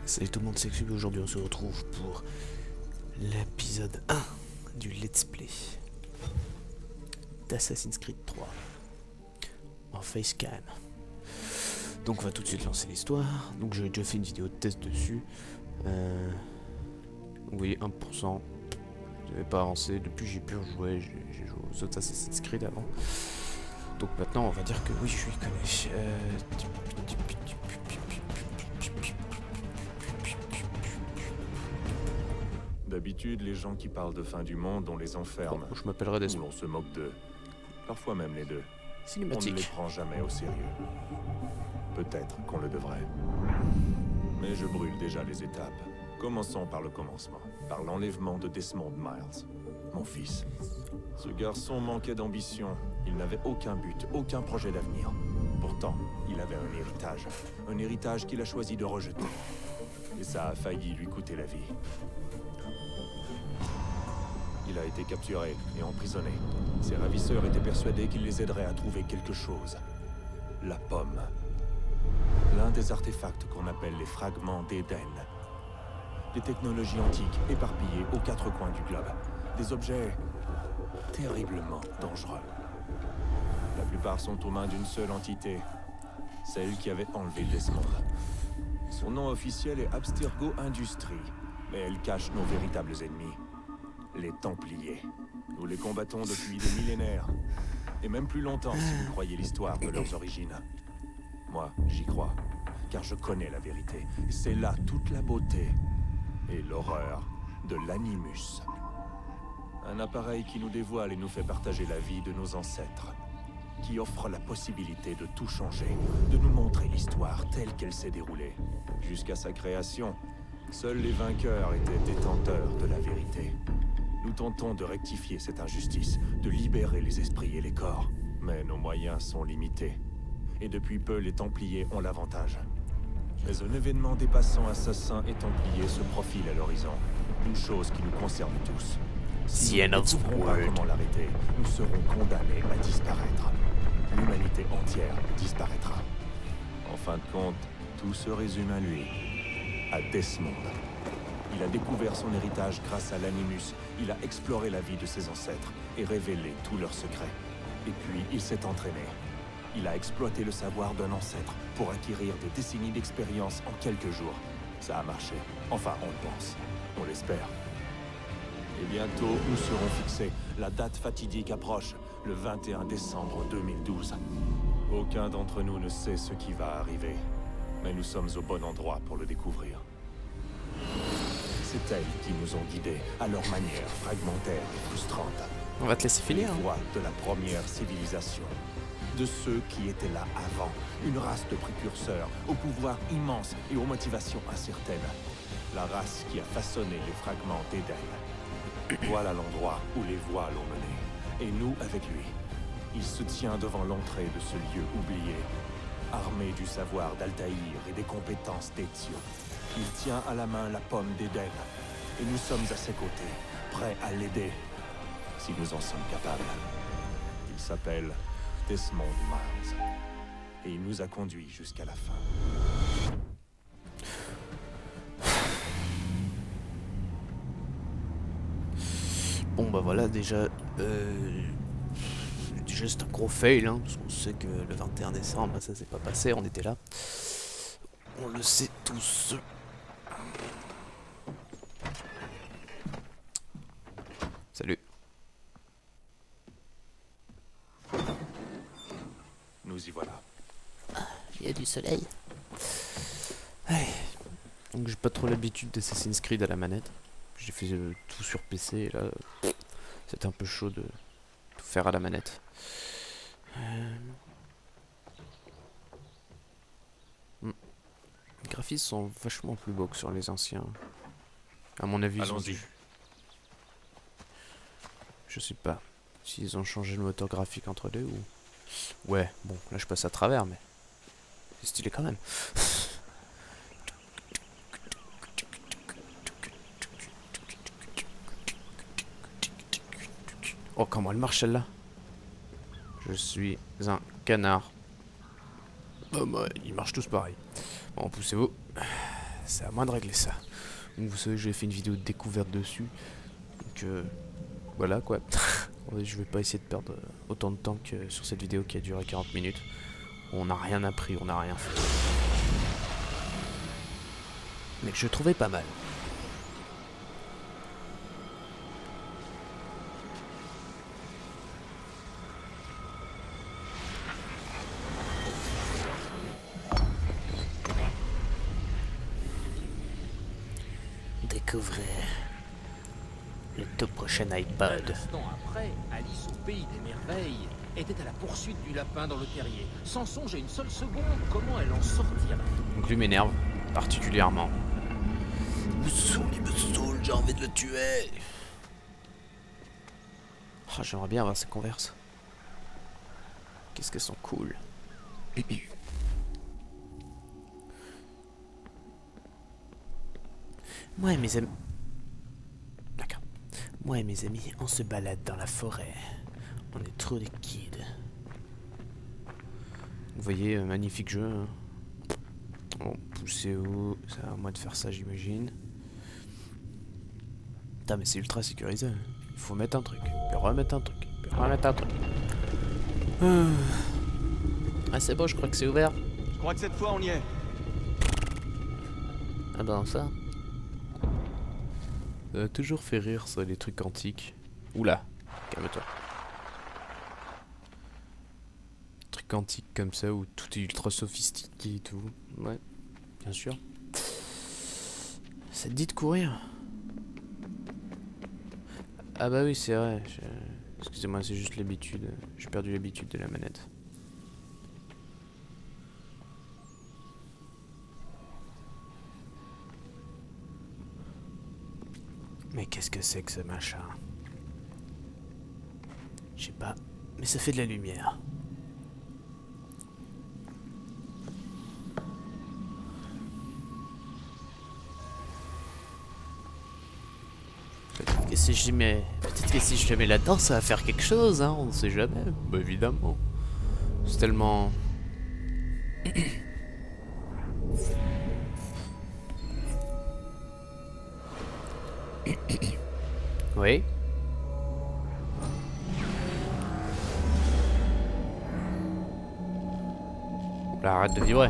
Salut tout le monde, c'est Xub et aujourd'hui on se retrouve pour l'épisode 1 du Let's Play d'Assassin's Creed 3 en facecam. Donc on va tout de suite lancer l'histoire. Donc j'ai déjà fait une vidéo de test dessus. Vous voyez 1%. J'avais pas avancé, depuis j'ai pu rejouer, j'ai joué aux autres Assassin's Creed avant. Donc maintenant on va dire que oui je suis connais. D'habitude, les gens qui parlent de fin du monde, on les enferme. Bon, je m'appellerai Desmond. Ou on se moque d'eux. Parfois même les deux. On ne Cinématique. les prend jamais au sérieux. Peut-être qu'on le devrait. Mais je brûle déjà les étapes. Commençons par le commencement. Par l'enlèvement de Desmond Miles, mon fils. Ce garçon manquait d'ambition. Il n'avait aucun but, aucun projet d'avenir. Pourtant, il avait un héritage. Un héritage qu'il a choisi de rejeter. Et ça a failli lui coûter la vie. Il a été capturé et emprisonné. Ses ravisseurs étaient persuadés qu'il les aiderait à trouver quelque chose. La pomme. L'un des artefacts qu'on appelle les fragments d'Éden. Des technologies antiques éparpillées aux quatre coins du globe. Des objets terriblement dangereux. La plupart sont aux mains d'une seule entité. Celle qui avait enlevé Desmond. Son nom officiel est Abstergo Industries, mais elle cache nos véritables ennemis. Les Templiers. Nous les combattons depuis des millénaires. Et même plus longtemps si vous croyez l'histoire de leurs origines. Moi, j'y crois. Car je connais la vérité. C'est là toute la beauté et l'horreur de l'Animus. Un appareil qui nous dévoile et nous fait partager la vie de nos ancêtres. Qui offre la possibilité de tout changer. De nous montrer l'histoire telle qu'elle s'est déroulée. Jusqu'à sa création, seuls les vainqueurs étaient détenteurs de la vérité. Nous tentons de rectifier cette injustice, de libérer les esprits et les corps. Mais nos moyens sont limités. Et depuis peu, les Templiers ont l'avantage. Mais un événement dépassant assassins et Templiers se profile à l'horizon. Une chose qui nous concerne tous. Si nous ne trouverons pas comment l'arrêter, nous serons condamnés à disparaître. L'humanité entière disparaîtra. En fin de compte, tout se résume à lui. À Desmond. Il a découvert son héritage grâce à l'Animus. Il a exploré la vie de ses ancêtres et révélé tous leurs secrets. Et puis, il s'est entraîné. Il a exploité le savoir d'un ancêtre pour acquérir des décennies d'expérience en quelques jours. Ça a marché. Enfin, on le pense. On l'espère. Et bientôt, nous serons fixés. La date fatidique approche, le 21 décembre 2012. Aucun d'entre nous ne sait ce qui va arriver. Mais nous sommes au bon endroit pour le découvrir. C'est elles qui nous ont guidés, à leur manière fragmentaire et frustrante. On va te laisser finir. Les voix de la première civilisation. De ceux qui étaient là avant. Une race de précurseurs, au pouvoir immense et aux motivations incertaines. La race qui a façonné les fragments d'Éden. Voilà l'endroit où les voix l'ont mené. Et nous avec lui. Il se tient devant l'entrée de ce lieu oublié. Armé du savoir d'Altaïr et des compétences d'Ezio. Il tient à la main la pomme d'Éden. Et nous sommes à ses côtés, prêts à l'aider. Si nous en sommes capables. Il s'appelle Desmond Miles. Et il nous a conduits jusqu'à la fin. Bon bah voilà déjà c'est un gros fail hein, parce qu'on sait que le 21 décembre ça s'est pas passé, on était là. On le sait tous. Salut. Nous y voilà. Il y a du soleil. Allez. Donc j'ai pas trop l'habitude d'Assassin's Creed à la manette. J'ai fait tout sur PC et là c'était un peu chaud de tout faire à la manette. Les graphismes sont vachement plus beaux que sur les anciens. À mon avis, Allons-y. Je sais pas s'ils ont changé le moteur graphique entre deux ou... Ouais, bon, là je passe à travers, mais c'est stylé quand même. Oh, comment elle marche celle-là? Je suis un canard. Oh, bah, ils marchent tous pareil. Bon, poussez-vous. c'est à moi de régler ça. Donc vous savez, j'ai fait une vidéo de découverte dessus. Donc voilà quoi. Je vais pas essayer de perdre autant de temps que sur cette vidéo qui a duré 40 minutes. On n'a rien appris, on n'a rien fait. Mais que je trouvais pas mal. Découvrez le tout prochain iPod. Un instant après, Alice au pays des merveilles était à la poursuite du lapin dans le terrier, sans songer une seule seconde comment elle en sortirait. Donc lui m'énerve particulièrement. Il me saoule, j'ai envie de le tuer. Oh, j'aimerais bien avoir ces converses. Qu'est-ce qu'elles sont cool. Moi et mes amis... D'accord. Moi et mes amis, on se balade dans la forêt. On est trop des kids. Vous voyez, magnifique jeu. Hein. Bon, pousser haut, c'est à moi de faire ça, j'imagine. Putain, mais c'est ultra sécurisé. Hein. Il faut mettre un truc, puis remettre un truc, puis remettre un truc. Ah, c'est bon, je crois que c'est ouvert. Je crois que cette fois on y est. Ah ben ça. Ça a toujours fait rire ça, les trucs antiques. Oula, calme-toi. Trucs antiques comme ça où tout est ultra sophistiqué et tout. Ouais, bien sûr. Ça te dit de courir? Ah bah oui, c'est vrai. Excusez-moi, c'est juste l'habitude. J'ai perdu l'habitude de la manette. Mais qu'est-ce que c'est que ce machin? Je sais pas, mais ça fait de la lumière. Peut-être que si je mets... Peut-être que si je le mets là-dedans, ça va faire quelque chose, hein, on ne sait jamais. Bah évidemment. C'est tellement... Oui. Oula, arrête de vibrer.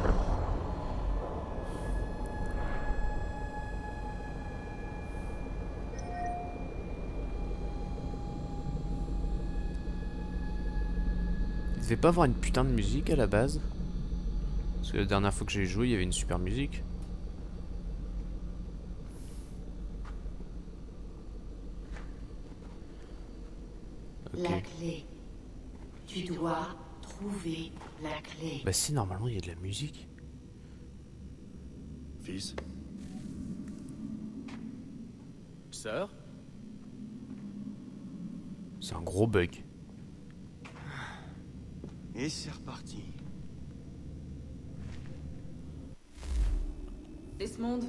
Il devait pas avoir une putain de musique à la base. Parce que la dernière fois que j'ai joué, il y avait une super musique. La clé. Tu dois trouver la clé. Bah si, normalement il y a de la musique. Fils, Sœur, C'est un gros bug. Et c'est reparti. Desmond,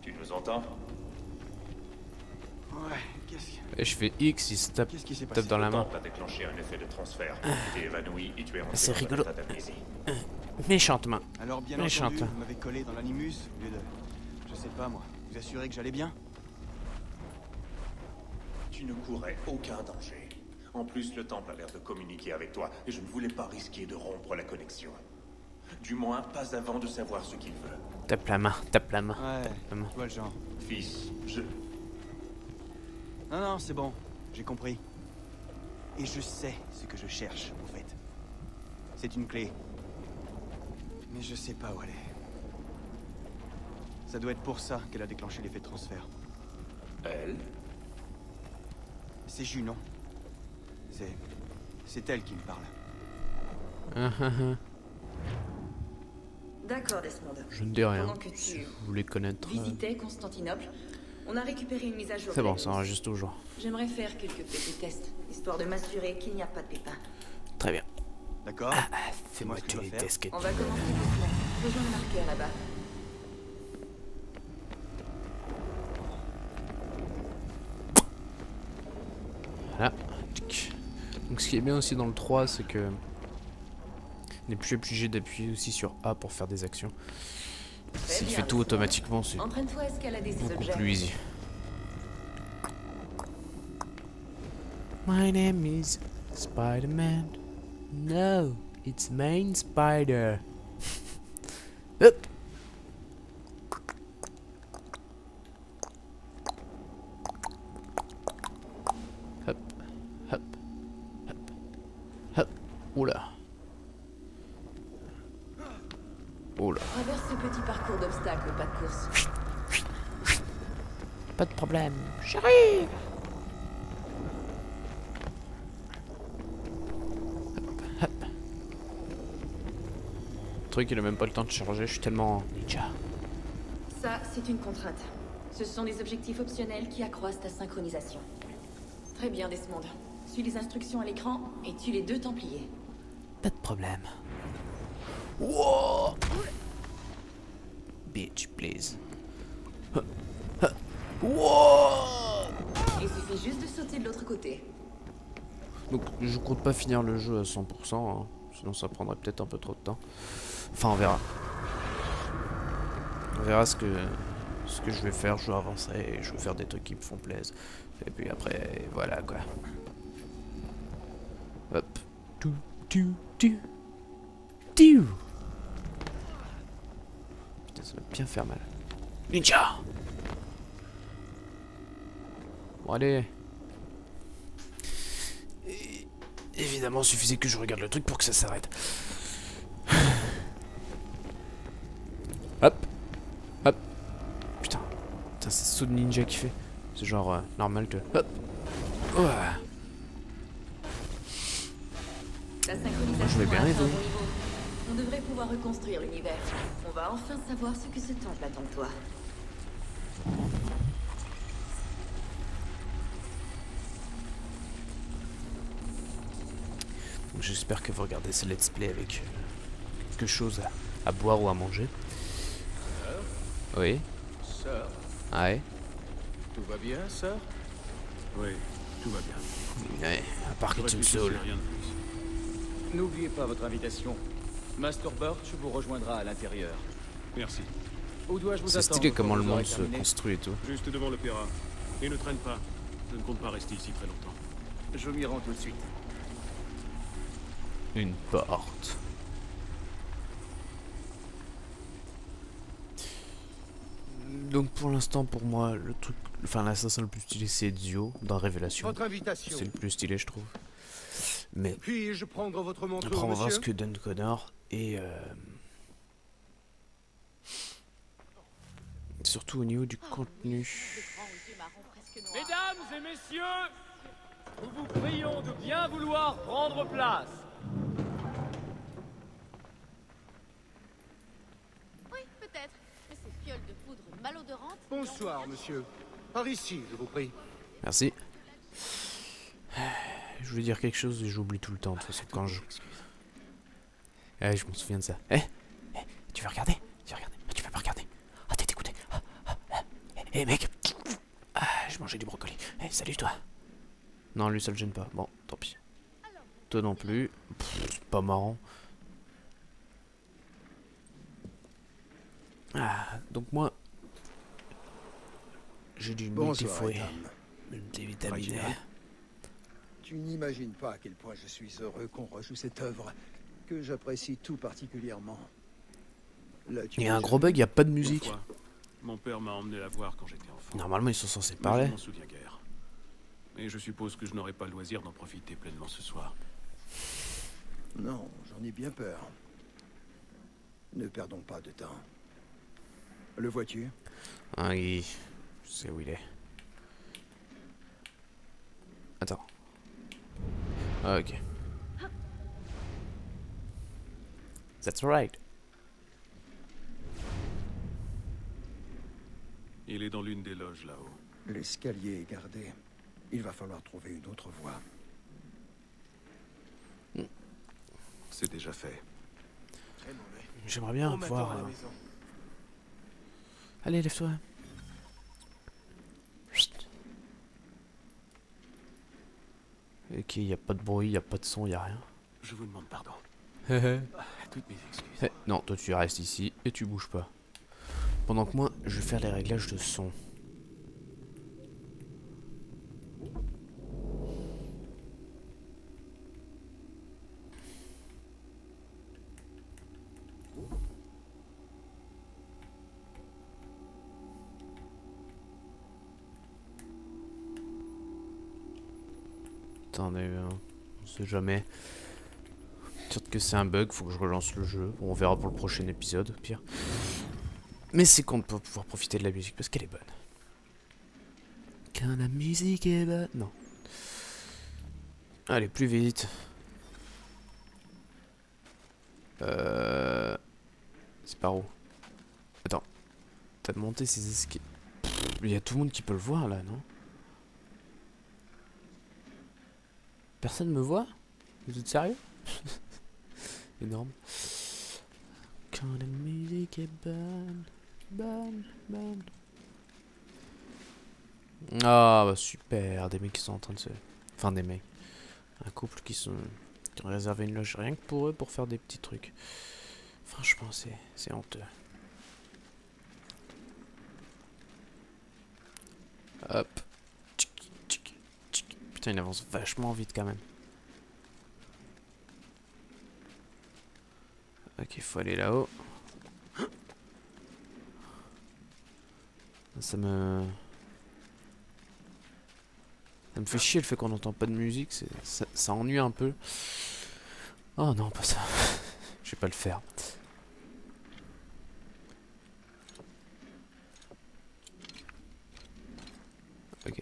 tu nous entends? Ouais, qu'est-ce qui... Et je fais X, il se tape, Qu'est-ce qui s'est passé? tape dans la main. Temple a déclenché un effet de transfert. Tu t'es évanoui et tu es rentré C'est dans un rigolo. état d'amnésie. Méchante main. Alors bien Méchante. entendu, vous m'avez collé dans l'animus, au lieu de... Je sais pas moi, vous assurer que j'allais bien? Tu ne courais aucun danger. En plus, le temple a l'air de communiquer avec toi et je ne voulais pas risquer de rompre la connexion. Du moins, pas avant de savoir ce qu'il veut. Tape la main, tape la main. Ouais, Tape la main. je vois le genre. Fils, Non, non, c'est bon, j'ai compris. Et je sais ce que je cherche, au fait. C'est une clé. Mais je sais pas où elle est. Ça doit être pour ça qu'elle a déclenché l'effet de transfert. Elle? C'est Junon. C'est elle qui me parle. d'accord Desmond. Je ne dis rien. Pendant que Si tu vous voulez connaître... visitais Constantinople, on a récupéré une mise à jour. C'est de bon, la ça liste. enregistre toujours. J'aimerais faire quelques petits tests, histoire de m'assurer qu'il n'y a pas de pépins. Très bien. D'accord? Fais-moi ce que tous tu les vas faire. tests que On va commencer doucement. Rejoins le marqueur là-bas. Voilà. Tchic. Donc ce qui est bien aussi dans le 3, c'est que on n'est plus obligé d'appuyer aussi sur A pour faire des actions. S'il fait tout automatiquement, c'est Entraîne-toi à escalader ces beaucoup objets. plus easy. My name is Spider-Man. No, it's Main Spider. Hop. Hop, hop, hop, hop. Oula. Oula. Traverse ce petit parcours d'obstacles, pas de course. Pas de problème, j'arrive. Hop, hop. Le truc, il a même pas le temps de charger, je suis tellement ninja. Ça, c'est une contrainte. Ce sont des objectifs optionnels qui accroissent ta synchronisation. Très bien, Desmond. Suis les instructions à l'écran et tue les 2 Templiers. Pas de problème. Wow. Bitch, please. Wow. Il suffit juste de sauter de l'autre côté. Donc, je compte pas finir le jeu à 100%, hein, sinon ça prendrait peut-être un peu trop de temps. Enfin, on verra. On verra ce que je vais faire, je vais avancer, et je vais faire des trucs qui me font plaisir. Et puis après, voilà quoi. Hop. Tout, tout, tout. Tout. Putain, ça va bien faire mal. Ninja. Bon, allez. Et évidemment, il suffisait que je regarde le truc pour que ça s'arrête. Hop. Hop. Putain. Putain, c'est ce saut de ninja qu'il fait. C'est genre normal que... Hop. Ouais. La synchronisation Je vais bien a atteint aider. un bon niveau. On devrait pouvoir reconstruire l'univers. On va enfin savoir ce que ce temple attend de toi. Donc j'espère que vous regardez ce let's play avec quelque chose à boire ou à manger. Oui. Sœur, Ouais. tout va bien, sœur? Oui, tout va bien. Ouais. À part que tu me Réfléchissez, saules. rien de plus. N'oubliez pas votre invitation. Master Birch vous rejoindra à l'intérieur. Merci. Où dois-je vous C'est attendre stylé quand comment le vous aurez monde se terminé? construit et tout. Juste devant l'opéra. Et ne traîne pas. Je ne compte pas rester ici très longtemps. Je m'y rends tout de suite. Une porte. Donc pour l'instant, pour moi, le truc, enfin l'assassin le plus stylé, c'est Ezio dans Révélation. Votre invitation. C'est le plus stylé, je trouve. Mais Puis-je prendre votre manteau, après, on va voir ce monsieur que donne Connor et surtout au niveau du contenu. Mesdames et messieurs, nous vous prions de bien vouloir prendre place. Oui, peut-être. Mais ces fioles de poudre malodorantes... Bonsoir, monsieur. Par ici, je vous prie. Merci. Je voulais dire quelque chose et j'oublie tout le temps de toute façon quand je... Ouais, je me souviens de ça. Tu veux regarder? Tu veux regarder? Ah, tu peux pas regarder. Ah, t'es dégoûté. Mec. Ah, je mangeais du brocoli. Salut toi. Non, lui ça le gêne pas. Bon, tant pis. Toi non plus. C'est pas marrant. Ah, donc moi... J'ai du Bonsoir, multifouet. Ethan. Multivitaminé. Tu n'imagines pas à quel point je suis heureux qu'on rejoue cette œuvre, que j'apprécie tout particulièrement. Il y a un gros bug, il n'y a pas de musique. Parfois, mon père m'a emmené la voir quand j'étais enfant. Normalement, ils sont censés Mais parler. je m'en souviens guère. Et je suppose que je n'aurai pas le loisir d'en profiter pleinement ce soir. Non, j'en ai bien peur. Ne perdons pas de temps. Le vois-tu? Ah oui, je sais où il est. Attends. Ah, ok. That's right. Il est dans l'une des loges là-haut. L'escalier est gardé. Il va falloir trouver une autre voie. C'est déjà fait. Très mauvais. J'aimerais bien On m'attend voir. à la maison. Allez, lève-toi. Chut. Ok, y a pas de bruit, y a pas de son, y a rien. Je vous demande pardon. Eh, Toutes mes excuses. non, toi tu restes ici et tu bouges pas. Pendant que moi, je vais faire les réglages de son. Attendez, on sait jamais. Peut-être que c'est un bug, faut que je relance le jeu. Bon, on verra pour le prochain épisode, au pire. Mais c'est con de pas pouvoir profiter de la musique parce qu'elle est bonne. Quand la musique est bonne. Non. Allez, plus vite. C'est par où? Attends. T'as monté ces escaliers. Il y a tout le monde qui peut le voir là, non? Personne me voit? Vous êtes sérieux? Énorme. Quand la musique est bonne, bonne, bonne. Ah bah super, des mecs qui sont en train de se... Enfin des mecs. Un couple qui ont réservé une loge rien que pour eux pour faire des petits trucs. Franchement c'est honteux. Hop. Tchic, tchic, tchic. Putain il avance vachement vite quand même. Ok, faut aller là-haut. Ça me fait chier le fait qu'on n'entend pas de musique. Ça ennuie un peu. Oh non, pas ça. Je vais pas le faire. Ok.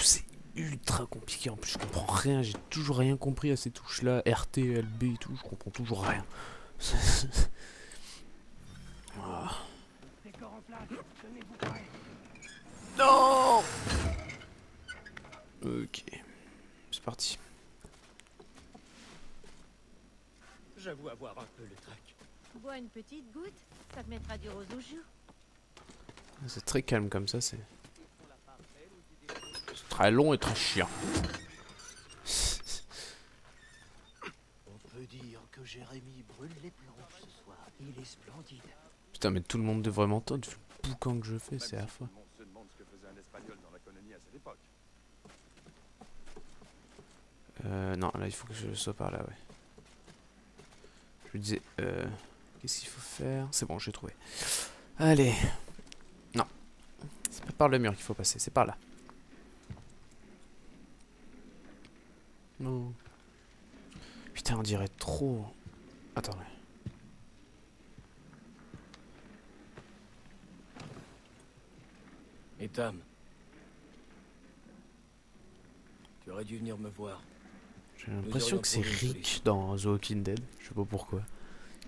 C'est ultra compliqué en plus, je comprends rien, j'ai toujours rien compris à ces touches là, RT, LB et tout, je comprends toujours rien. Ah. Non. Ok, c'est parti. J'avoue avoir un peu le trac. Bois une petite goutte, ça te mettra du rose aux joues. C'est très calme comme ça, c'est très long et très chiant. On peut dire que Jérémy brûle les planches ce soir. Il est splendide. Putain mais tout le monde devrait m'entendre, vu le boucan que je fais, c'est à fois. On se demande ce que faisait un Espagnol dans la colonie à cette époque. Non, là il faut que je sois par là, ouais. Je lui disais, qu'est-ce qu'il faut faire? C'est bon, j'ai trouvé. Allez. Non. C'est pas par le mur qu'il faut passer, c'est par là. Non. Putain, on dirait trop... Attends. Et Tam, tu aurais dû venir me voir. J'ai l'impression que c'est Rick dans The Walking Dead. Je sais pas pourquoi.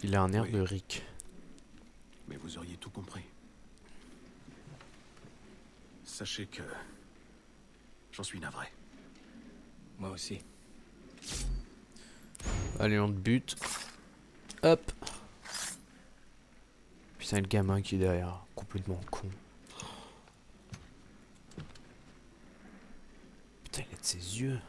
Il a un air de Rick. Mais vous auriez tout compris. Sachez que... j'en suis navré. Moi aussi. Allez, on te bute. Hop. Putain, le gamin qui est derrière. Complètement con. Putain, il a de ses yeux.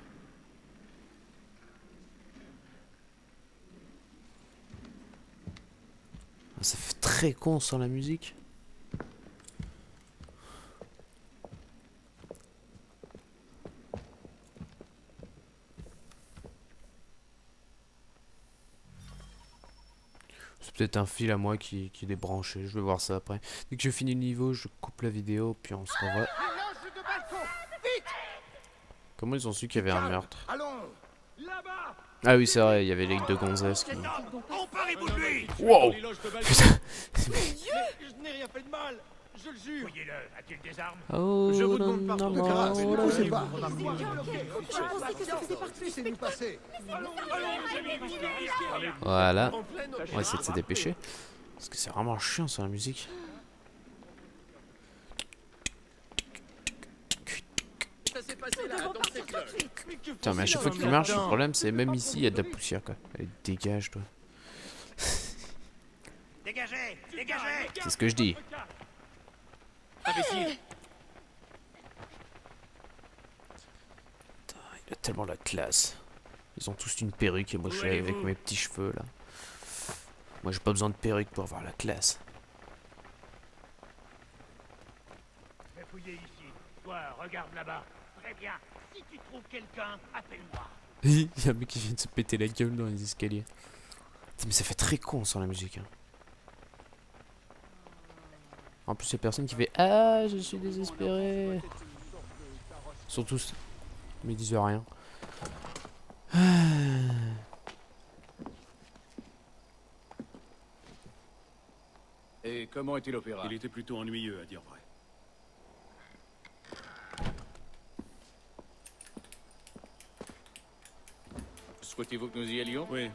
Ça fait très con sans la musique. C'est peut-être un fil à moi qui est débranché. Je vais voir ça après. Dès que je finis le niveau, je coupe la vidéo, puis on se revoit. Comment ils ont su qu'il y avait un meurtre? Ah oui, c'est vrai, il y avait les deux gonzesses qui... Wow! Putain! Je n'ai rien fait de mal. Je le jure. Voyez-le, a-t-il des armes? Oh, Je vous demande pardon. On sait pas. Laissez-nous passer. Voilà. On va essayer de se dépêcher. Parce que c'est vraiment chiant sur la musique. Ça s'est passé là, dans cette cloche. Putain, mais à chaque fois qu'il marche, le problème c'est même ici, il y a de la poussière quoi. Allez, dégage toi. Dégagez, dégagez. C'est ce que je dis. Imbécile, Il a tellement la classe. Ils ont tous une perruque et moi je suis avec mes petits cheveux là. Moi j'ai pas besoin de perruque pour avoir la classe. Fais fouiller ici. Toi, regarde là-bas. Très bien. Si tu trouves quelqu'un, appelle-moi. Il y a un mec qui vient de se péter la gueule dans les escaliers. Putain, mais ça fait très con sans la musique. Hein. En plus, il y a personne qui fait ah, je suis désespéré. Surtout, mais ils disent rien. Et comment était l'opéra? Il était plutôt ennuyeux, à dire vrai. Souhaitez-vous que nous y allions? Oui.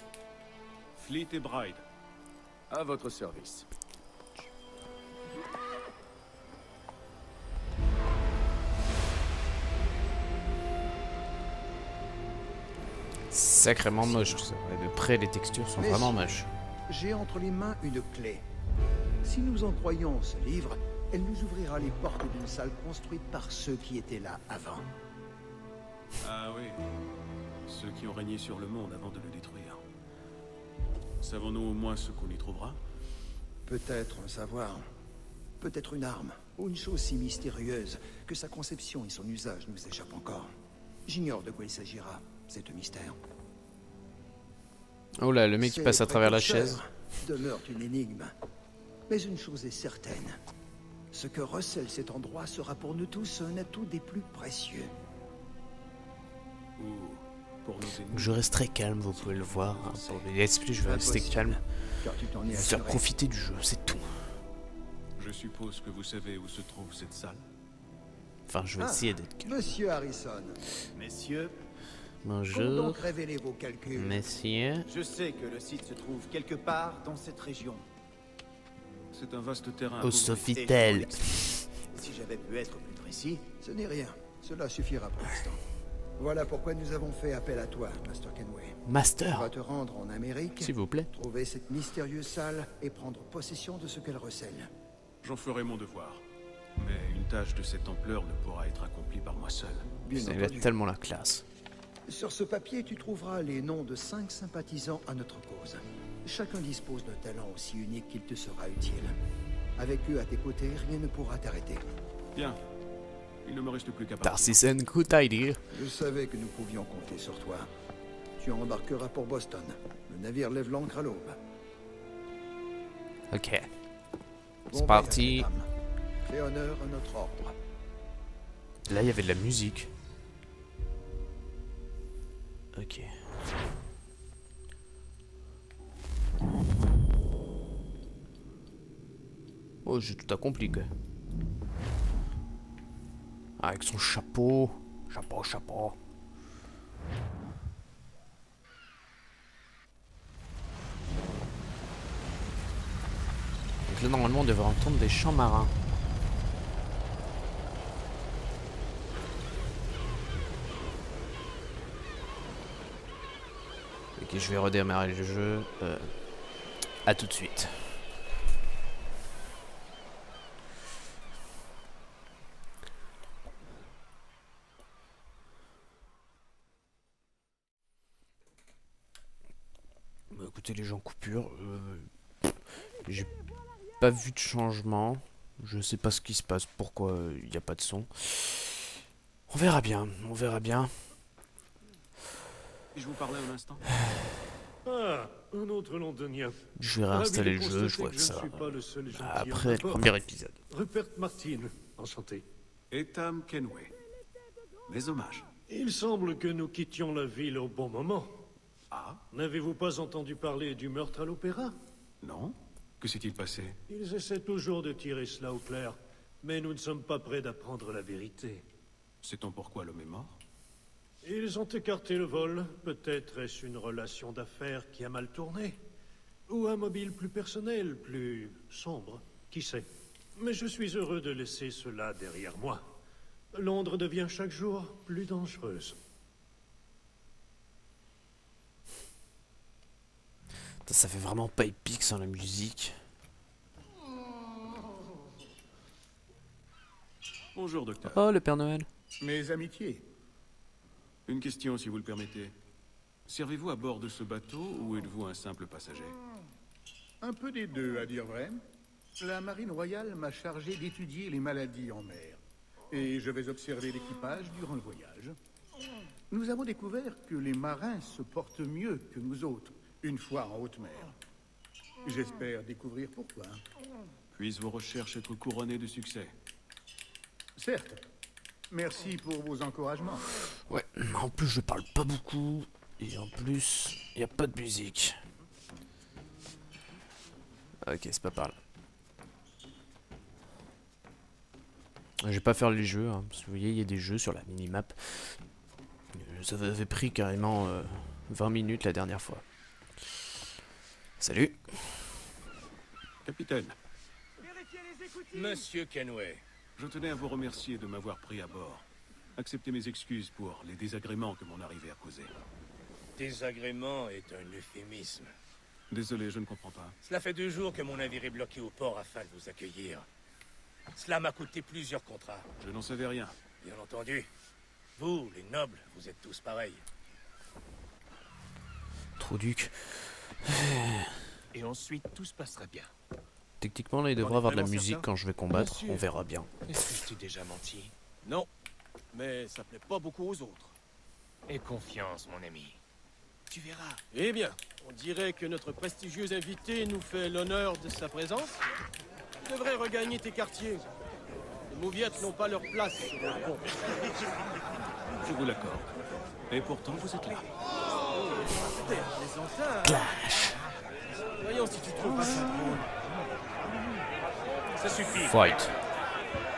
Fleet et Bride. À votre service. Sacrément moche tout ça. Ouais, de près, les textures sont vraiment moches. J'ai entre les mains une clé. Si nous en croyons ce livre, elle nous ouvrira les portes d'une salle construite par ceux qui étaient là avant. Ah oui. Ceux qui ont régné sur le monde avant de le détruire. Savons-nous au moins ce qu'on y trouvera? Peut-être un savoir, peut-être une arme, ou une chose si mystérieuse que sa conception et son usage nous échappent encore. J'ignore de quoi il s'agira, c'est un mystère. Oh là, le mec qui passe à travers la chaise. Demeure une énigme. Mais une chose est certaine. Ce que recèle cet endroit sera pour nous tous un atout des plus précieux. Ou pour nos ennemis? Je resterai calme, vous pouvez le voir. Hein, pour les let's play, je vais rester calme. Car tu t'en es Vous faire assuré. profiter du jeu, c'est tout. Je suppose que vous savez où se trouve cette salle. Enfin, je vais essayer d'être calme. Monsieur Harrison. Messieurs, pour Bonjour, donc révéler vos calculs. messieurs. Je sais que le site se trouve quelque part dans cette région. C'est un vaste terrain. Au Sofitel. Si j'avais pu être plus précis, Ce n'est rien. Cela suffira pour l'instant. Voilà pourquoi nous avons fait appel à toi, Master Kenway. Tu Master, vas te rendre en Amérique, s'il vous plaît. trouver cette mystérieuse salle et prendre possession de ce qu'elle recèle. J'en ferai mon devoir. Mais une tâche de cette ampleur ne pourra être accomplie par moi seul. Bien Il a entendu. tellement la classe. Sur ce papier, tu trouveras les noms de 5 sympathisants à notre cause. Chacun dispose d'un talent aussi unique qu'il te sera utile. Avec eux à tes côtés, rien ne pourra t'arrêter. Bien. Il ne me reste plus qu'à partir. Tarcisen, good idea. Je savais que nous pouvions compter sur toi. Tu embarqueras pour Boston. Le navire lève l'ancre à l'aube. Ok. Bon C'est parti. voyage, mesdames. Fais honneur à notre ordre. Là, il y avait de la musique. Ok. Oh, j'ai tout accompli, quoi. Ah, avec son chapeau. Chapeau, chapeau. Donc là, normalement, on devrait entendre des chants marins. Ok, je vais redémarrer le jeu. À tout de suite. Bah, écoutez les gens, coupure. J'ai pas vu de changement. Je sais pas ce qui se passe, pourquoi il n'y a pas de son. On verra bien, on verra bien. Puis-je vous parler un instant? Ah, un autre londonien. Je vais réinstaller le jeu, je vois que ça. Après le premier épisode. Rupert Martin, enchanté. Et Tam Kenway. Mes hommages. Il semble que nous quittions la ville au bon moment. Ah? N'avez-vous pas entendu parler du meurtre à l'opéra? Non? Que s'est-il passé? Ils essaient toujours de tirer cela au clair, mais nous ne sommes pas prêts d'apprendre la vérité. Sait-on pourquoi l'homme est mort? Ils ont écarté le vol. Peut-être est-ce une relation d'affaires qui a mal tourné. Ou un mobile plus personnel, plus sombre. Qui sait? Mais je suis heureux de laisser cela derrière moi. Londres devient chaque jour plus dangereuse. Ça fait vraiment pas épique sans la musique. Bonjour, docteur. Oh, le Père Noël. Mes amitiés. Une question, si vous le permettez. Servez-vous à bord de ce bateau ou êtes-vous un simple passager? Un peu des deux, à dire vrai. La marine royale m'a chargé d'étudier les maladies en mer. Et je vais observer l'équipage durant le voyage. Nous avons découvert que les marins se portent mieux que nous autres, une fois en haute mer. J'espère découvrir pourquoi. Puissent vos recherches être couronnées de succès. Certes. Merci pour vos encouragements. Ouais, en plus je parle pas beaucoup. Et en plus, il n'y a pas de musique. Ok, c'est pas par là. Je vais pas faire les jeux, hein, parce que vous voyez, il y a des jeux sur la minimap. Ça avait pris carrément 20 minutes la dernière fois. Salut. Capitaine, Monsieur Kenway. je tenais à vous remercier de m'avoir pris à bord. Acceptez mes excuses pour les désagréments que mon arrivée a causés. Désagrément est un euphémisme. Désolé, je ne comprends pas. Cela fait 2 jours que mon navire est bloqué au port afin de vous accueillir. Cela m'a coûté plusieurs contrats. Je n'en savais rien. Bien entendu. Vous, les nobles, vous êtes tous pareils. Trop duc. Et ensuite, tout se passera bien. Techniquement, là, il devrait avoir de la musique quand je vais combattre. On verra bien. Est-ce que je t'ai déjà menti? Non, mais ça plaît pas beaucoup aux autres. Aie confiance, mon ami. Tu verras. Eh bien, on dirait que notre prestigieux invité nous fait l'honneur de sa présence. Tu devrais regagner tes quartiers. Les mouviettes n'ont pas leur place sur le pont. Je vous l'accorde. Et pourtant, vous êtes là. Clash. Voyons si tu trouves pas ça drôle. Ça suffit. Fight.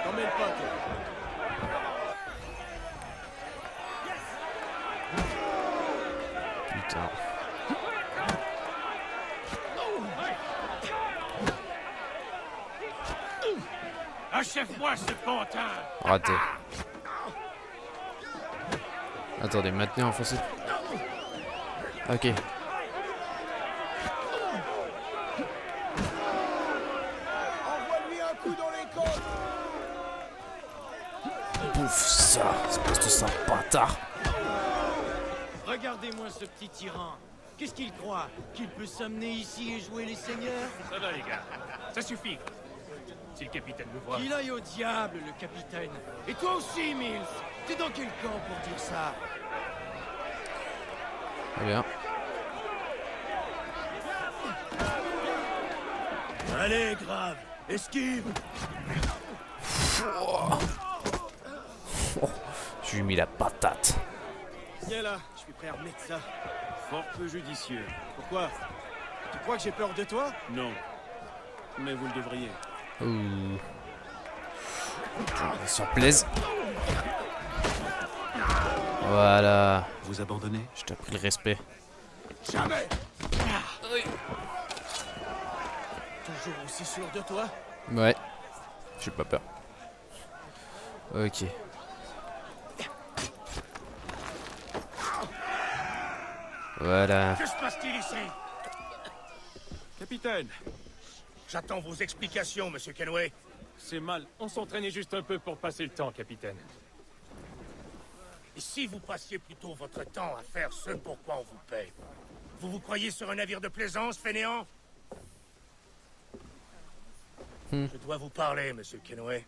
T'en mêle pas, toi. Putain. Achève-moi ce pantin! Raté. Attendez, maintenez enfoncé. Ok. Envoie-lui un coup dans les côtes! Bouffe ça, espèce de sale bâtard. Regardez-moi ce petit tyran. Qu'est-ce qu'il croit? Qu'il peut s'amener ici et jouer les seigneurs? Ça va, les gars. Ça suffit. Si le capitaine me voit... Qu'il aille au diable, le capitaine. Et toi aussi, Mills. T'es dans quel camp pour dire ça? Très bien. Allez, grave. Esquive. Oh, je lui ai mis la patate. Viens là, je suis prêt à remettre ça. Fort peu judicieux. Pourquoi? Tu crois que j'ai peur de toi? Non. Mais vous le devriez. Ouh. Ça plaise. Voilà. Vous abandonnez? Je t'ai pris le respect. Jamais! Toujours aussi sûr de toi? Ouais. J'ai pas peur. Ok. Voilà. Que se passe-t-il ici? Capitaine, J'attends vos explications, monsieur Kenway. c'est mal. On s'entraînait juste un peu pour passer le temps, capitaine. Et si vous passiez plutôt votre temps à faire ce pour quoi on vous paie? Vous vous croyez sur un navire de plaisance, fainéant? Je dois vous parler, monsieur Kenway.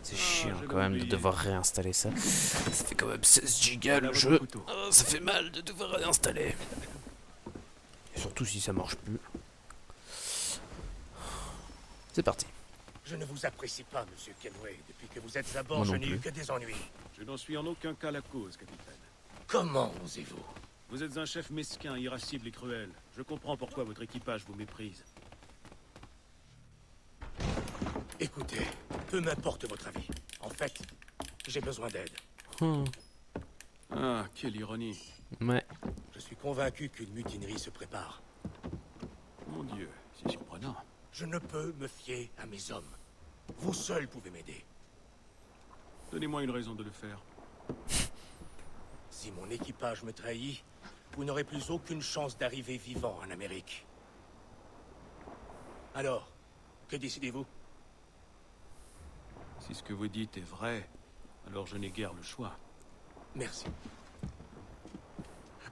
C'est chiant j'ai quand même de oublié. devoir réinstaller ça. Ça fait quand même 16 gigas le jeu. Oh, ça fait mal de devoir réinstaller. Et surtout si ça marche plus. C'est parti. Je ne vous apprécie pas, monsieur Kenway. Depuis que vous êtes à bord, Moi je non n'ai eu plus. que des ennuis. Je n'en suis en aucun cas la cause, capitaine. Comment osez-vous? Vous êtes un chef mesquin, irascible et cruel. Je comprends pourquoi votre équipage vous méprise. Écoutez, peu m'importe votre avis. En fait, j'ai besoin d'aide. Ah, quelle ironie. Ouais. Je suis convaincu qu'une mutinerie se prépare. Mon Dieu, c'est surprenant. Je ne peux me fier à mes hommes. Vous seuls pouvez m'aider. Donnez-moi une raison de le faire. Si mon équipage me trahit, vous n'aurez plus aucune chance d'arriver vivant en Amérique. Alors, que décidez-vous? Si ce que vous dites est vrai, Alors je n'ai guère le choix. Merci.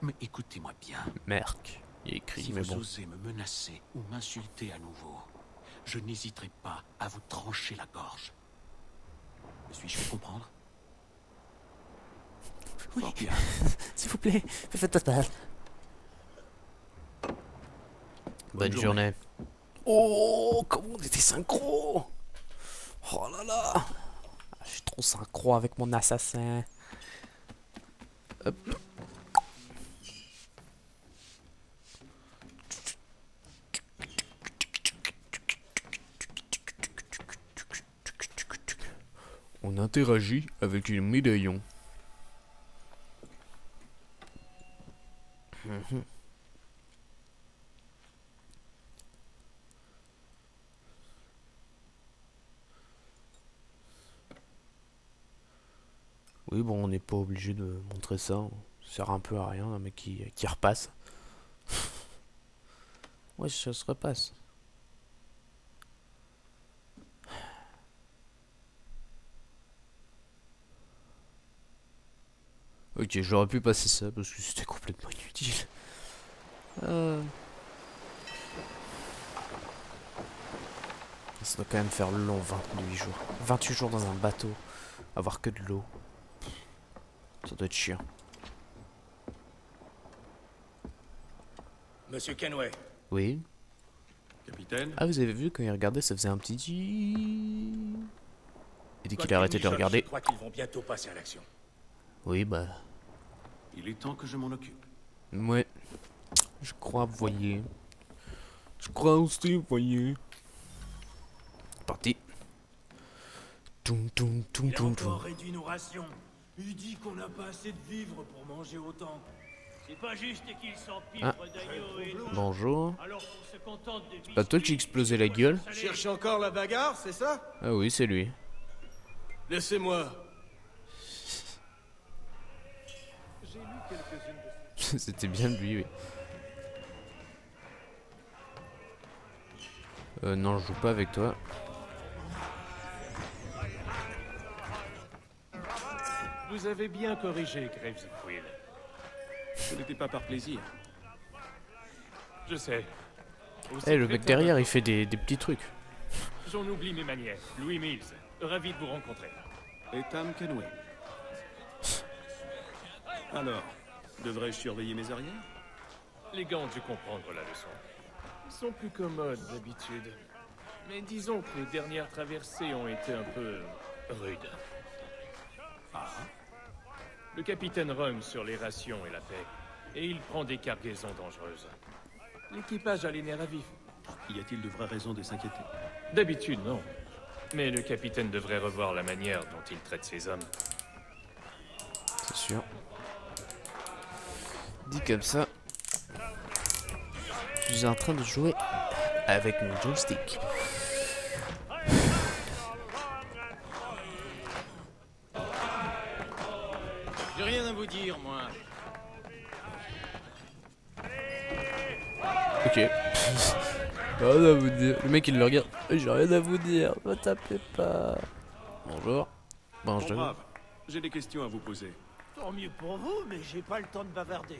Mais écoutez-moi bien. Merc. Il est écrit, Si mais vous bon. osez me menacer ou m'insulter à nouveau, je n'hésiterai pas à vous trancher la gorge. Me suis-je fait comprendre? Oui. Fort bien. S'il vous plaît, faites total. Bonne journée. Oh, comment on était synchro. Oh là là. Ah, je suis trop synchro avec mon assassin. Hop. On interagit avec les médaillons. Oui, bon, on n'est pas obligé de montrer ça. Ça sert un peu à rien, un mec qui repasse. Ouais, ça se repasse. Ok, j'aurais pu passer ça parce que c'était complètement inutile. Ça doit quand même faire long, 28 jours. 28 jours dans un bateau, avoir que de l'eau. Ça doit être chiant. Monsieur Kenway. Oui. Capitaine? Ah, vous avez vu quand il regardait, ça faisait un petit... Et dès qu'il Quoi a arrêté de le Michel, regarder... Je crois qu'ils vont bientôt passer à l'action. Oui, bah... Il est temps que je m'en occupe. Ouais. Je crois, vous voyez. Je crois aussi, vous voyez. Parti. Toum toum toum toum toum. réduit nos rations. Il dit qu'on n'a pas assez de vivres pour manger autant. C'est pas juste qu'ils s'empiffrent d'agneaux et d'eau. Bonjour. Alors qu'on se contente de C'est pas toi qui explosait la gueule? Cherche encore la bagarre, c'est ça? Ah oui, c'est lui. Laissez-moi. C'était bien lui, oui. Non, je joue pas avec toi. Vous avez bien corrigé, Graves et Quill. Ce n'était pas par plaisir. Je sais. Eh, le mec derrière, il fait des petits trucs. J'en oublie mes manières. Louis Mills, ravi de vous rencontrer. Et Tam Kenway. Alors, devrais-je surveiller mes arrières? Les gants ont dû comprendre la leçon. Ils sont plus commodes d'habitude. Mais disons que les dernières traversées ont été un peu rudes. Ah. Le capitaine Rum sur les rations et la paix. Et il prend des cargaisons dangereuses. L'équipage a les nerfs à vif. Y a-t-il de vraies raisons de s'inquiéter? D'habitude, non. Mais le capitaine devrait revoir la manière dont il traite ses hommes. C'est sûr. Dit comme ça. Je suis en train de jouer avec mon joystick. J'ai rien à vous dire, moi. Ok. Rien à vous dire. Le mec il le regarde. J'ai rien à vous dire. Ne tapez pas. Bonjour. Bon, Bonjour. brave. J'ai des questions à vous poser. Tant mieux pour vous, mais j'ai pas le temps de bavarder.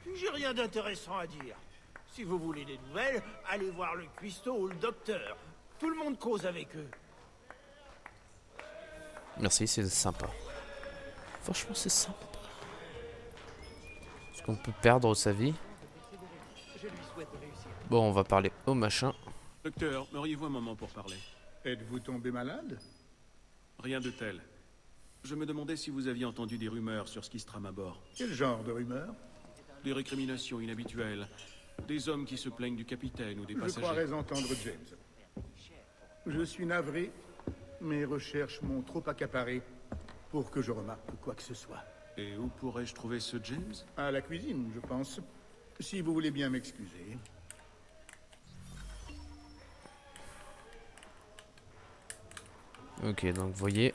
Puis j'ai rien d'intéressant à dire. Si vous voulez des nouvelles, allez voir le cuistot ou le docteur. Tout le monde cause avec eux. Merci, c'est sympa. Franchement, c'est sympa. Est-ce qu'on peut perdre sa vie? Bon, on va parler au machin. Docteur, auriez-vous un moment pour parler? Êtes-vous tombé malade? Rien de tel. Je me demandais si vous aviez entendu des rumeurs sur ce qui se trame à bord. Quel genre de rumeur? Des récriminations inhabituelles. Des hommes qui se plaignent du capitaine ou des Je passagers. croirais entendre James. Je suis navré. Mes recherches m'ont trop accaparé pour que je remarque quoi que ce soit. Et où pourrais-je trouver ce James? À la cuisine, je pense. Si vous voulez bien m'excuser. Ok, donc vous voyez.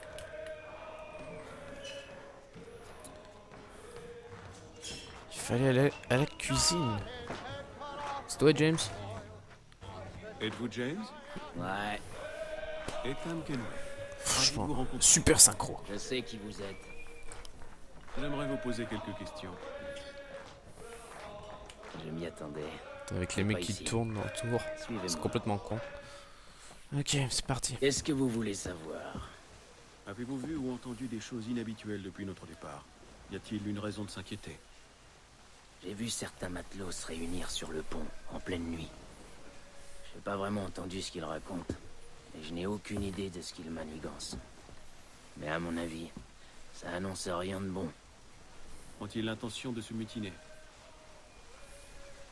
Il fallait aller à la cuisine. C'est toi, James? Êtes-vous James? Ouais. Et Tam Kenway. Franchement, super synchro. Je sais qui vous êtes. J'aimerais vous poser quelques questions. Je m'y attendais. Avec les mecs qui tournent autour. C'est complètement con. Ok, c'est parti. Qu'est-ce que vous voulez savoir? Avez-vous vu ou entendu des choses inhabituelles depuis notre départ? Y a-t-il une raison de s'inquiéter? J'ai vu certains matelots se réunir sur le pont, en pleine nuit. Je n'ai pas vraiment entendu ce qu'ils racontent, et je n'ai aucune idée de ce qu'ils manigancent. Mais à mon avis, ça annonce rien de bon. Ont-ils l'intention de se mutiner?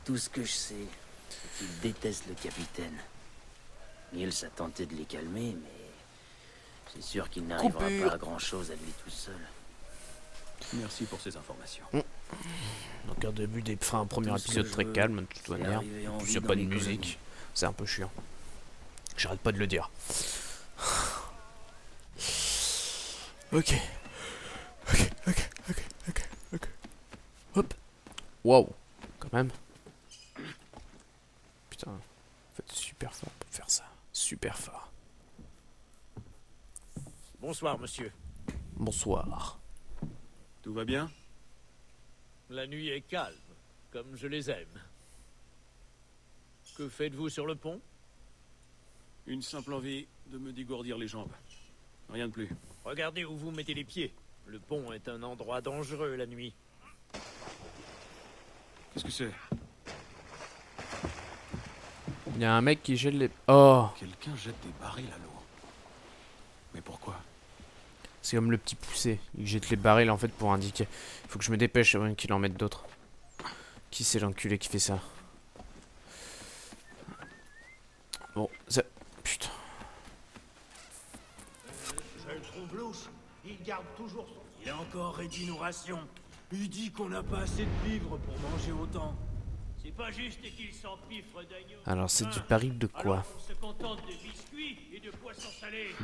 Tout ce que je sais, c'est qu'ils détestent le capitaine. Niels a tenté de les calmer, mais c'est sûr qu'il n'arrivera pas à grand-chose à lui tout seul. Merci pour ces informations. Donc un un premier épisode très calme de toute manière. En plus, il n'y a pas de musique. C'est un peu chiant. J'arrête pas de le dire. Ok. Hop. Wow. Quand même. Putain. En fait, super fort pour faire ça. Super fort. Bonsoir, monsieur. Bonsoir. Tout va bien? La nuit est calme, comme je les aime. Que faites-vous sur le pont? Une simple envie de me dégourdir les jambes. Rien de plus. Regardez où vous mettez les pieds. Le pont est un endroit dangereux la nuit. Qu'est-ce que c'est? Il y a un mec qui jette les... Oh! Quelqu'un jette des barils à l'eau. Mais pourquoi? C'est comme le petit poussé. Il jette les barils en fait pour indiquer. Il faut que je me dépêche avant qu'il en mette d'autres. Qui c'est l'enculé qui fait ça? Bon, ça... Putain. Je le trouve louche. Il garde toujours son... Il a encore réduit nos rations. Il dit qu'on n'a pas assez de vivres pour manger autant. C'est pas juste qu'il s'empiffre d'agneau. Alors c'est du baril de quoi? Alors on se contente de biscuits et de poissons salés.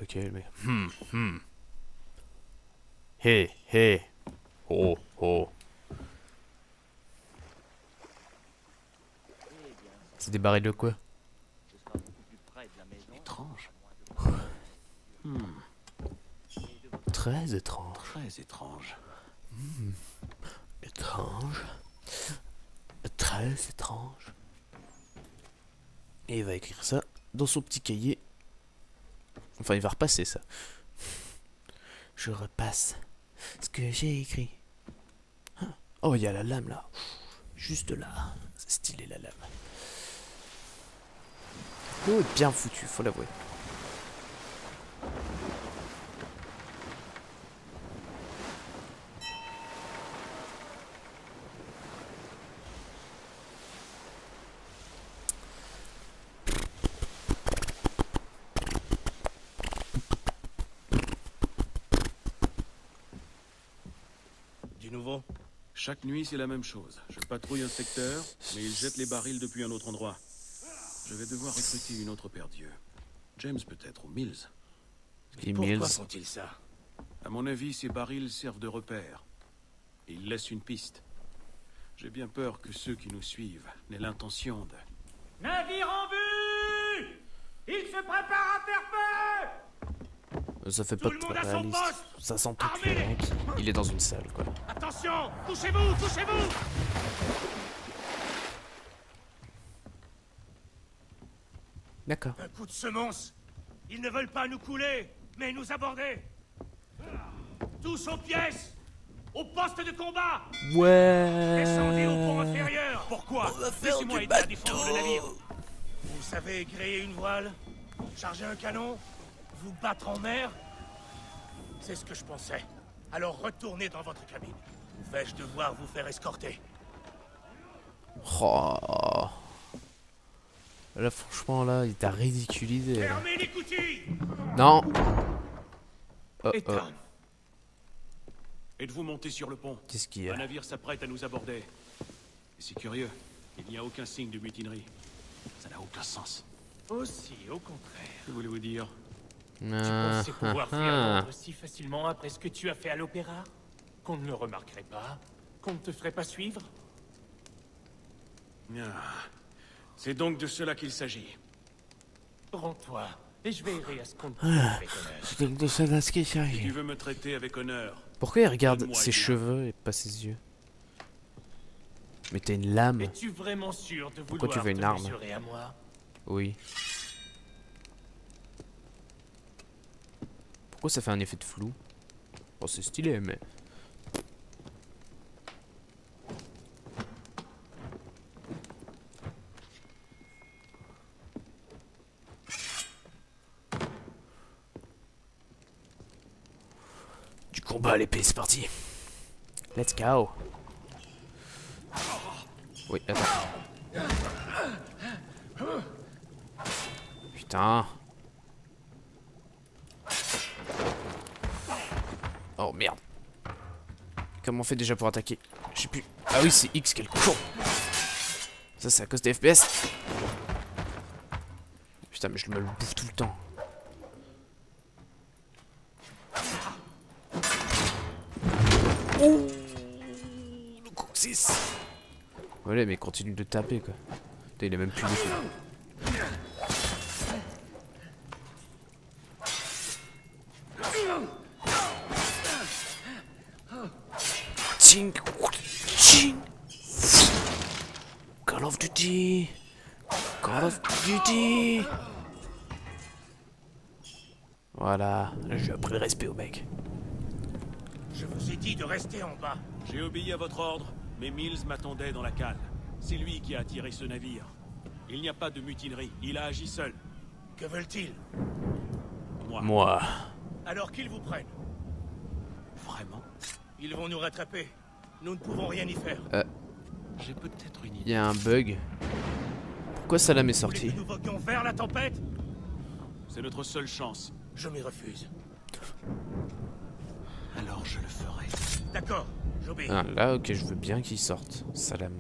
Ok, mais... Hé. Oh. C'est des barils de quoi? Étrange. Très étrange. Très étrange. Étrange. Très étrange. Et il va écrire ça dans son petit cahier. Enfin, il va repasser ça. Je repasse ce que j'ai écrit. Oh, il y a la lame là. Juste là. C'est stylé la lame. Oh, bien foutu, faut l'avouer. Du nouveau? Chaque nuit, c'est la même chose. Je patrouille un secteur, mais ils jettent les barils depuis un autre endroit. Je vais devoir recruter une autre paire d'yeux. James peut-être, ou Mills. Les Pourquoi Mills. font-ils ça? À mon avis, ces barils servent de repère. Ils laissent une piste. J'ai bien peur que ceux qui nous suivent n'aient l'intention de... Navire en vue! Il se prépare à faire feu! Ça fait pas Tout le monde très à son réaliste. poste! Ça sent tout honte. Il est dans une salle quoi. Attention! Touchez-vous! Touchez-vous! D'accord. Un coup de semonce! Ils ne veulent pas nous couler, mais nous aborder! Tous aux pièces! Au poste de combat! Ouais. Descendez au pont inférieur! Pourquoi? On va faire Laissez-moi du aider à bateau. défendre le navire! Vous savez gréer une voile? Charger un canon? Vous battre en mer? C'est ce que je pensais. Alors retournez dans votre cabine. Ou vais-je devoir vous faire escorter? Oh. Là franchement là, il t'a ridiculisé. Là. Fermez les coutilles! Non. Oh. Ethan. Êtes-vous monté sur le pont? Qu'est-ce qu'il y a? Un navire s'apprête à nous aborder. Et c'est curieux, il n'y a aucun signe de mutinerie. Ça n'a aucun sens. Aussi, au contraire. Que voulez-vous dire? Tu pensais pouvoir fuir Londres si facilement après ce que tu as fait à l'opéra? Qu'on ne le remarquerait pas? Qu'on ne te ferait pas suivre? Ah, c'est donc de cela qu'il s'agit. Rends-toi. Et je veillerai à ce qu'on te traite avec honneur. Si tu veux me traiter avec honneur... Pourquoi il regarde donne-moi ses une cheveux et pas ses yeux? Mais t'as une lame. Es-tu vraiment sûr de Pourquoi tu vouloir veux une te arme? mesurer à moi? Oui. Pourquoi ça fait un effet de flou? Bon, c'est stylé, mais... Du combat à l'épée, c'est parti. Let's go. Oui, attends. Putain. Oh merde. Comment on fait déjà pour attaquer? Je sais plus. Ah oui, c'est X, quel con. Ça, c'est à cause des FPS. Putain, mais je me le bouffe tout le temps. Oh, le coccyx. Voilà, mais continue de taper, quoi. Putain, il a même plus de... Ching, ching. Call of Duty. Call of Duty. Voilà, j'ai appris le respect au mec. Je vous ai dit de rester en bas. J'ai obéi à votre ordre, mais Mills m'attendait dans la cale. C'est lui qui a attiré ce navire. Il n'y a pas de mutinerie, il a agi seul. Que veulent-ils? Moi. Alors qu'ils vous prennent. Vraiment? Ils vont nous rattraper. Nous ne pouvons rien y faire. J'ai peut-être une idée. Il y a un bug. Pourquoi Salam est Vous voulez sorti? que nous voguions vers la tempête? C'est notre seule chance. Je m'y refuse. Alors je le ferai. D'accord, j'obéis. Ah, là, ok, je veux bien qu'il sorte. Salam.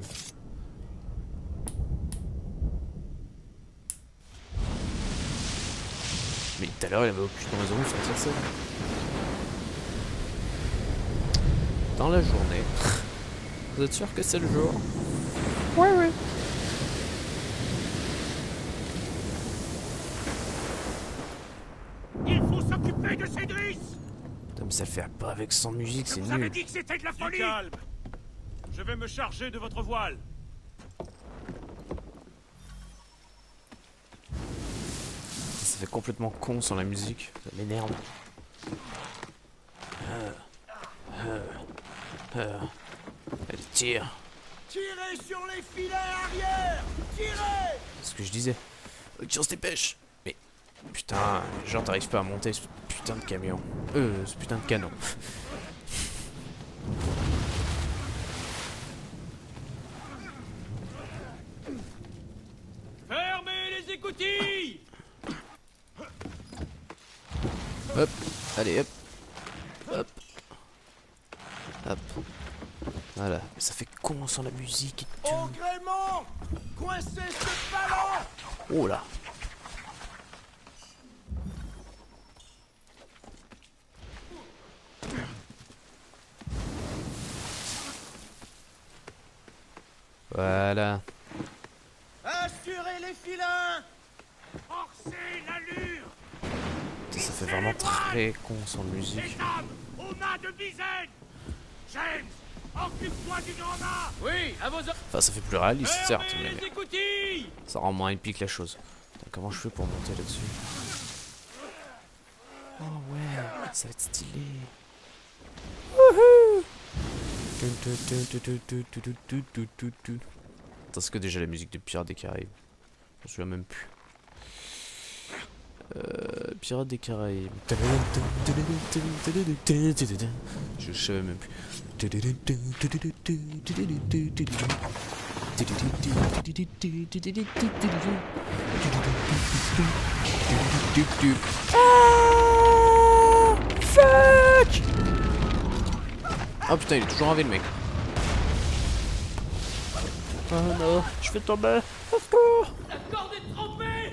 Mais tout à l'heure, il avait aucune raison de sortir ça. Dans la journée. Vous êtes sûr que c'est le jour? Ouais, ouais. Il faut s'occuper de Cédris. Putain, mais ça le fait pas avec sans musique, c'est Vous avez nul. dit que c'était de la Du folie. calme. Je vais me charger de votre voile. Ça fait complètement con sans la musique. Ça m'énerve. Allez, tire. Tirez sur les filets arrière. Tirez. C'est ce que je disais. Ok, on se dépêche. Mais putain, genre t'arrives pas à monter ce putain de camion. Ce putain de canon. Fermez les écoutilles. Hop, allez, hop. Hop. Hop. Voilà, mais ça fait con sans la musique et tout. Au gréement. Coincez ce ballon. Oh là. Voilà. Assurez les filins. Forcez l'allure. Putain, ça fait vraiment très con sans musique. Mesdames, aux mains de Bizen. James, occupe-toi du grand mât. Oui, à vos ordres. Enfin, ça fait plus réaliste, certes, Fermez mais les écoutilles. ça rend moins épique la chose. Putain, comment je fais pour monter là-dessus? Oh ouais, ça va être stylé. Wouhou! Attends, c'est que déjà la musique de Pirates des Caraïbes. Je me souviens même plus. Pirates des Caraïbes. Je savais même plus. Ah, fuck! Oh putain, il est toujours en vie le mec. Oh non, je vais tomber. Au secours! La corde est trempée.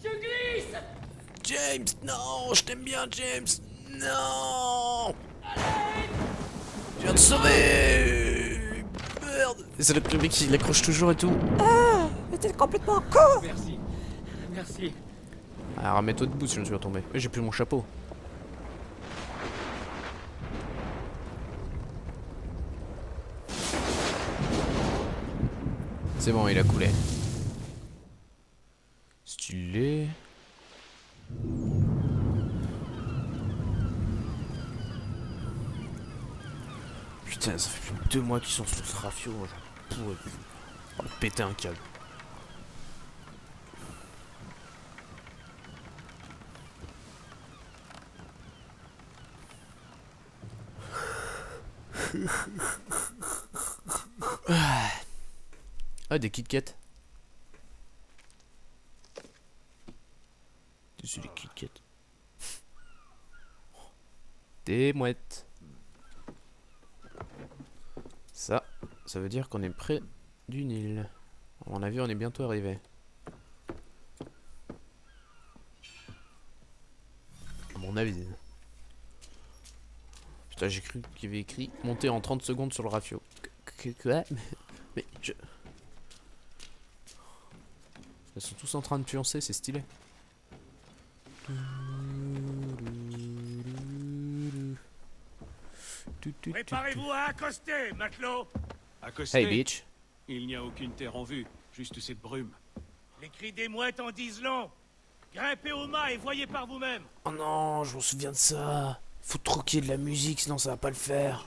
Je glisse. James, non, je t'aime bien, James. Non. Je viens de sauver. Merde. Et c'est le mec qui l'accroche toujours et tout. Ah, mais t'es complètement con. Merci. Merci. Ah, remets-toi debout si je ne suis retombé. Mais j'ai plus mon chapeau. C'est bon, il a coulé. Stylé. Putain, ça fait plus de 2 mois qu'ils sont sur ce rafio. J'en pourrais plus. Oh, péter un câble. Ah, des Kit Kat. C'est des Kit Kat. Des mouettes. Ça veut dire qu'on est près d'une île. À mon avis, on est bientôt arrivé. À mon avis. Putain, j'ai cru qu'il y avait écrit monter en 30 secondes sur le rafio. Quoi? Mais je... Ils sont tous en train de pioncer, c'est stylé. Préparez-vous à accoster, matelot. Accostez. Hey, bitch. Il n'y a aucune terre en vue, juste cette brume. Les cris des mouettes en disent long. Grimpez au mât et voyez par vous-même. Oh non, je me souviens de ça. Faut troquer de la musique, sinon ça va pas le faire.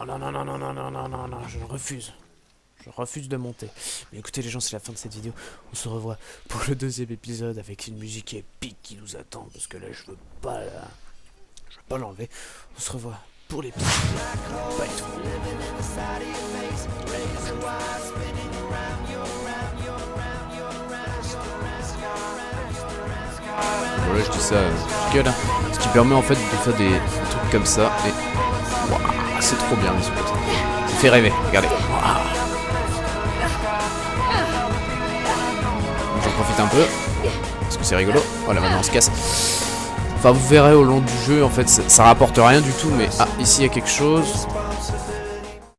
Oh non, non, non, non, non, non, non, non, non, je refuse. Je refuse de monter. Mais écoutez les gens, c'est la fin de cette vidéo. On se revoit pour le 2e épisode avec une musique épique qui nous attend. Parce que là, je veux pas l'enlever. On se revoit pour l'épisode. Bye tout le monde. Voilà, je dis ça, ce qui permet en fait de faire des trucs comme ça. Et wow, c'est trop bien les trucs. Ça fait rêver, regardez. Wow. J'en profite un peu parce que c'est rigolo. Voilà, maintenant on se casse. Enfin, vous verrez au long du jeu, en fait, ça rapporte rien du tout. Mais ah, ici il y a quelque chose.